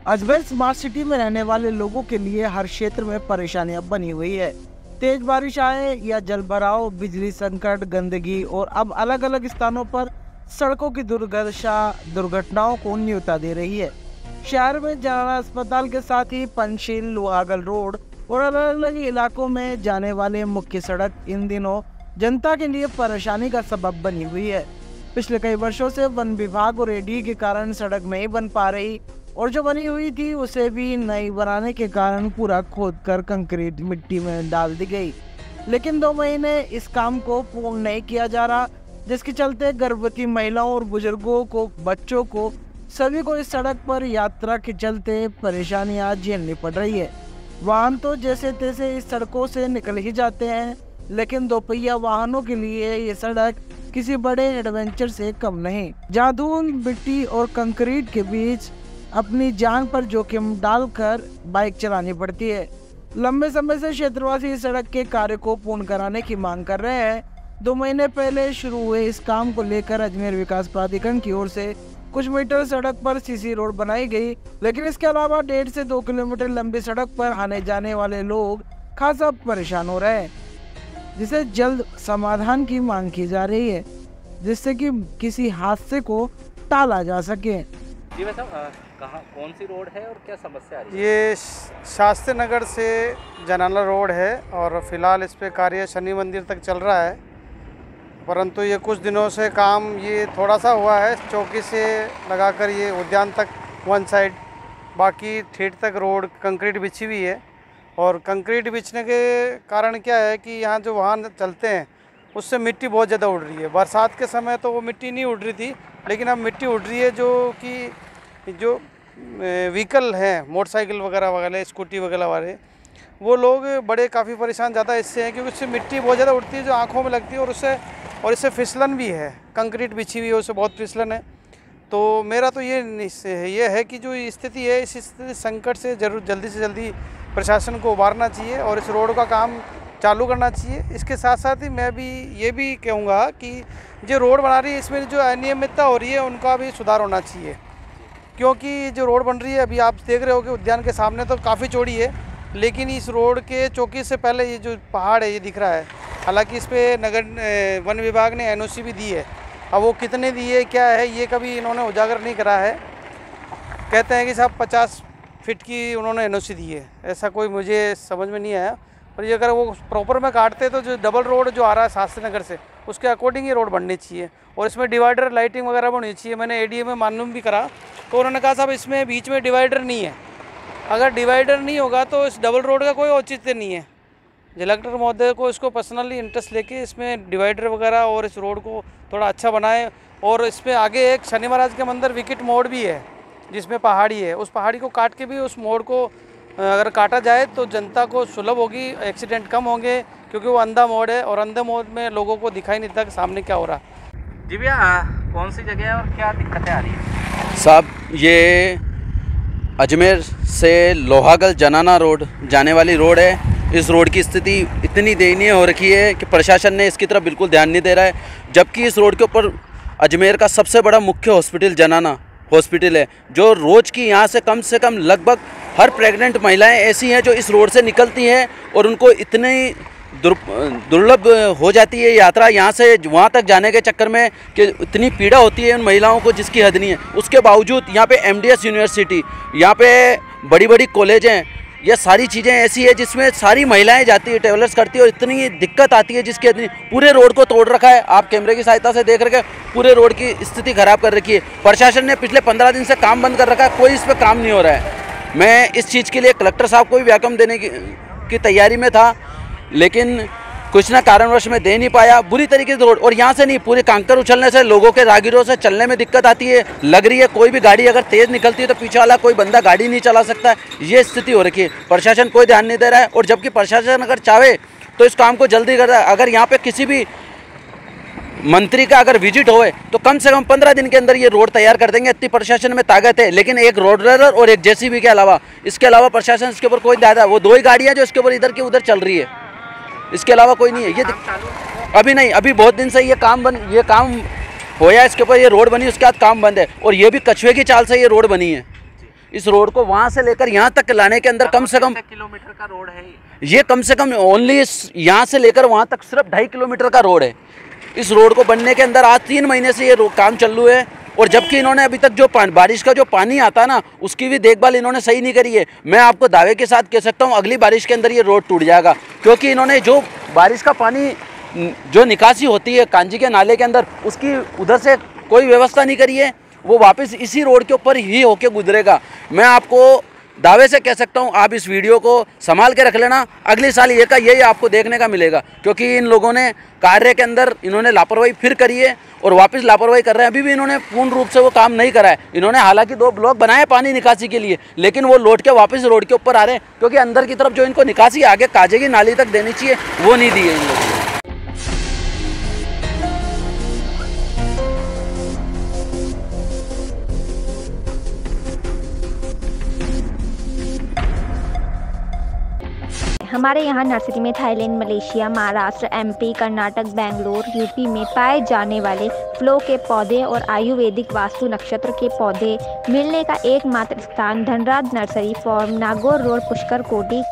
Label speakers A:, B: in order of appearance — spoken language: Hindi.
A: अजमेर स्मार्ट सिटी में रहने वाले लोगों के लिए हर क्षेत्र में परेशानियां बनी हुई है। तेज बारिश आए या जल भराव, बिजली संकट, गंदगी और अब अलग अलग स्थानों पर सड़कों की दुर्घटनाओं को न्योता दे रही है। शहर में जनाना अस्पताल के साथ ही पंचशील, लोहागल रोड और अलग अलग इलाकों में जाने वाले मुख्य सड़क इन दिनों जनता के लिए परेशानी का सबब बनी हुई है। पिछले कई वर्षों से वन विभाग और एडी के कारण सड़क नहीं बन पा रही और जो बनी हुई थी उसे भी नई बनाने के कारण पूरा खोदकर कंक्रीट मिट्टी में डाल दी गई, लेकिन 2 महीने इस काम को पूर्ण नहीं किया जा रहा, जिसके चलते गर्भवती महिलाओं और बुजुर्गों को, बच्चों को, सभी को इस सड़क पर यात्रा के चलते परेशानियां झेलनी पड़ रही है। वाहन तो जैसे तैसे इस सड़कों से निकल ही जाते हैं, लेकिन 2 पहिया वाहनों के लिए ये सड़क किसी बड़े एडवेंचर से कम नहीं। जहाँ धूल, मिट्टी और कंक्रीट के बीच अपनी जान पर जोखिम डालकर बाइक चलानी पड़ती है। लंबे समय से क्षेत्रवासी इस सड़क के कार्य को पूर्ण कराने की मांग कर रहे हैं। 2 महीने पहले शुरू हुए इस काम को लेकर अजमेर विकास प्राधिकरण की ओर से कुछ मीटर सड़क पर सीसी रोड बनाई गई, लेकिन इसके अलावा 1.5 से 2 किलोमीटर लंबी सड़क पर आने जाने वाले लोग खासा परेशान हो रहे हैं, जिसे जल्द समाधान की मांग की जा रही है, जिससे कि किसी हादसे को टाला जा सके।
B: जी वैसे कहाँ, कौन सी रोड है और क्या समस्या आ रही है?
C: ये शास्त्री नगर से जनाना रोड है और फिलहाल इस पे कार्य शनि मंदिर तक चल रहा है, परंतु ये कुछ दिनों से काम ये थोड़ा सा हुआ है। चौकी से लगाकर ये उद्यान तक वन साइड, बाकी ठेठ तक रोड कंक्रीट बिछी हुई है। और कंक्रीट बिछने के कारण क्या है कि यहाँ जो वाहन चलते हैं उससे मिट्टी बहुत ज़्यादा उड़ रही है। बरसात के समय तो वो मिट्टी नहीं उड़ रही थी, लेकिन अब मिट्टी उड़ रही है। जो व्हीकल हैं, मोटरसाइकिल वगैरह, स्कूटी वगैरह वाले, वो लोग बड़े काफ़ी परेशान ज़्यादा इससे हैं, क्योंकि उससे मिट्टी बहुत ज़्यादा उड़ती है जो आँखों में लगती है, और इससे फिसलन भी है। कंक्रीट बिछी हुई है, उससे बहुत फिसलन है। तो मेरा तो ये है कि जो स्थिति है, इस स्थिति संकट से जल्दी से जल्दी प्रशासन को उबारना चाहिए और इस रोड का काम चालू करना चाहिए। इसके साथ साथ ही मैं भी ये भी कहूँगा कि जो रोड बना रही है इसमें जो अनियमितता हो रही है उनका भी सुधार होना चाहिए, क्योंकि जो रोड बन रही है अभी आप देख रहे हो कि उद्यान के सामने तो काफ़ी चौड़ी है, लेकिन इस रोड के चौकी से पहले ये जो पहाड़ है ये दिख रहा है। हालांकि इस पर नगर वन विभाग ने NOC भी दी है। अब वो कितने दी है, क्या है, ये कभी इन्होंने उजागर नहीं करा है। कहते हैं कि साहब 50 फीट की उन्होंने NOC दी है, ऐसा कोई मुझे समझ में नहीं आया। और ये अगर वो प्रॉपर में काटते तो जो डबल रोड जो आ रहा है शास्त्री नगर से, उसके अकॉर्डिंग ये रोड बननी चाहिए और इसमें डिवाइडर, लाइटिंग वगैरह बननी चाहिए। मैंने ADA में मालूम भी करा तो उन्होंने कहा साहब इसमें बीच में डिवाइडर नहीं है। अगर डिवाइडर नहीं होगा तो इस डबल रोड का कोई औचित्य नहीं है। कलेक्टर महोदय को इसको पर्सनली इंटरेस्ट लेके इसमें डिवाइडर वगैरह और इस रोड को थोड़ा अच्छा बनाए। और इसमें आगे एक शनि महाराज के मंदिर विकेट मोड़ भी है जिसमें पहाड़ी है, उस पहाड़ी को काट के भी उस मोड़ को अगर काटा जाए तो जनता को सुलभ होगी, एक्सीडेंट कम होंगे, क्योंकि वो अंधा मोड़ है और अंधे मोड़ में लोगों को दिखाई नहीं देता कि सामने क्या हो रहा है।
B: जी भैया, कौन सी जगह है और क्या दिक्कतें आ रही है?
D: साहब, ये अजमेर से लोहागल जनाना रोड जाने वाली रोड है। इस रोड की स्थिति इतनी दयनीय हो रखी है कि प्रशासन ने इसकी तरफ बिल्कुल ध्यान नहीं दे रहा है, जबकि इस रोड के ऊपर अजमेर का सबसे बड़ा मुख्य हॉस्पिटल जनाना हॉस्पिटल है, जो रोज़ की यहाँ से कम लगभग हर प्रेग्नेंट महिलाएं ऐसी हैं जो इस रोड से निकलती हैं और उनको इतनी दुर्लभ हो जाती है यात्रा यहाँ से वहाँ तक जाने के चक्कर में कि इतनी पीड़ा होती है उन महिलाओं को जिसकी हद नहीं है। उसके बावजूद यहाँ पे MDS यूनिवर्सिटी, यहाँ पे बड़ी बड़ी कॉलेज हैं, ये सारी चीज़ें ऐसी है जिसमें सारी महिलाएं जाती है, ट्रेवलर्स करती है और इतनी दिक्कत आती है जिसकी हद नहीं। पूरे रोड को तोड़ रखा है, आप कैमरे की सहायता से देख रखे, पूरे रोड की स्थिति ख़राब कर रखी है। प्रशासन ने पिछले 15 दिन से काम बंद कर रखा है, कोई इस पर काम नहीं हो रहा है। मैं इस चीज़ के लिए कलेक्टर साहब को भी व्याकम देने की तैयारी में था, लेकिन कुछ ना कारणवश में दे नहीं पाया। बुरी तरीके से रोड, और यहाँ से नहीं, पूरे कांकर उछलने से लोगों के राहगीरों से चलने में दिक्कत आती है। लग रही है कोई भी गाड़ी अगर तेज़ निकलती है तो पीछे वाला कोई बंदा गाड़ी नहीं चला सकता है। ये स्थिति हो रखी है, प्रशासन कोई ध्यान नहीं दे रहा है। और जबकि प्रशासन अगर चाहे तो इस काम को जल्दी कर रहा है। अगर यहाँ पर किसी भी मंत्री का अगर विजिट होए तो कम से कम 15 दिन के अंदर ये रोड तैयार कर देंगे, इतनी प्रशासन में ताकत है। लेकिन एक रोड रोलर और एक JCB के अलावा, इसके अलावा प्रशासन इसके ऊपर कोई ज़्यादा, वो 2 ही गाड़ियाँ जो इसके ऊपर इधर की उधर चल रही है, इसके अलावा कोई नहीं है। ये अभी नहीं, अभी बहुत दिन से ये काम होया, इसके ऊपर ये रोड बनी, उसके बाद काम बंद है। और ये भी कछुए की चाल से ये रोड बनी है। इस रोड को वहाँ से लेकर यहाँ तक लाने के अंदर कम से कम
B: किलोमीटर का रोड है
D: ये कम से कम ओनली यहाँ से लेकर वहाँ तक सिर्फ 2.5 किलोमीटर का रोड है। इस रोड को बनने के अंदर आज 3 महीने से ये काम चालू है, और जबकि इन्होंने अभी तक जो बारिश का जो पानी आता है ना, उसकी भी देखभाल इन्होंने सही नहीं करी है। मैं आपको दावे के साथ कह सकता हूँ अगली बारिश के अंदर ये रोड टूट जाएगा, क्योंकि इन्होंने जो बारिश का पानी जो निकासी होती है कांजी के नाले के अंदर, उसकी उधर से कोई व्यवस्था नहीं करी है। वो वापस इसी रोड के ऊपर ही होके गुजरेगा। मैं आपको दावे से कह सकता हूँ आप इस वीडियो को संभाल के रख लेना, अगले साल ये का यही आपको देखने का मिलेगा, क्योंकि इन लोगों ने कार्य के अंदर इन्होंने लापरवाही फिर करी है और वापस लापरवाही कर रहे हैं। अभी भी इन्होंने पूर्ण रूप से वो काम नहीं करा है। इन्होंने हालांकि 2 ब्लॉक बनाए पानी निकासी के लिए, लेकिन वो लौट के वापस रोड के ऊपर आ रहे हैं, क्योंकि अंदर की तरफ जो इनको निकासी आगे काजे की नाली तक देनी चाहिए वो नहीं दी है इन लोगों ने।
E: हमारे यहाँ नर्सरी में Thailand, Malaysia, Maharashtra, MP, Karnataka, Bangalore, UP में पाए जाने वाले फ्लो के पौधे और आयुर्वेदिक वास्तु नक्षत्र के पौधे मिलने का एकमात्र स्थान Dhanraj nursery form, Nagaur road, Pushkar कोटी।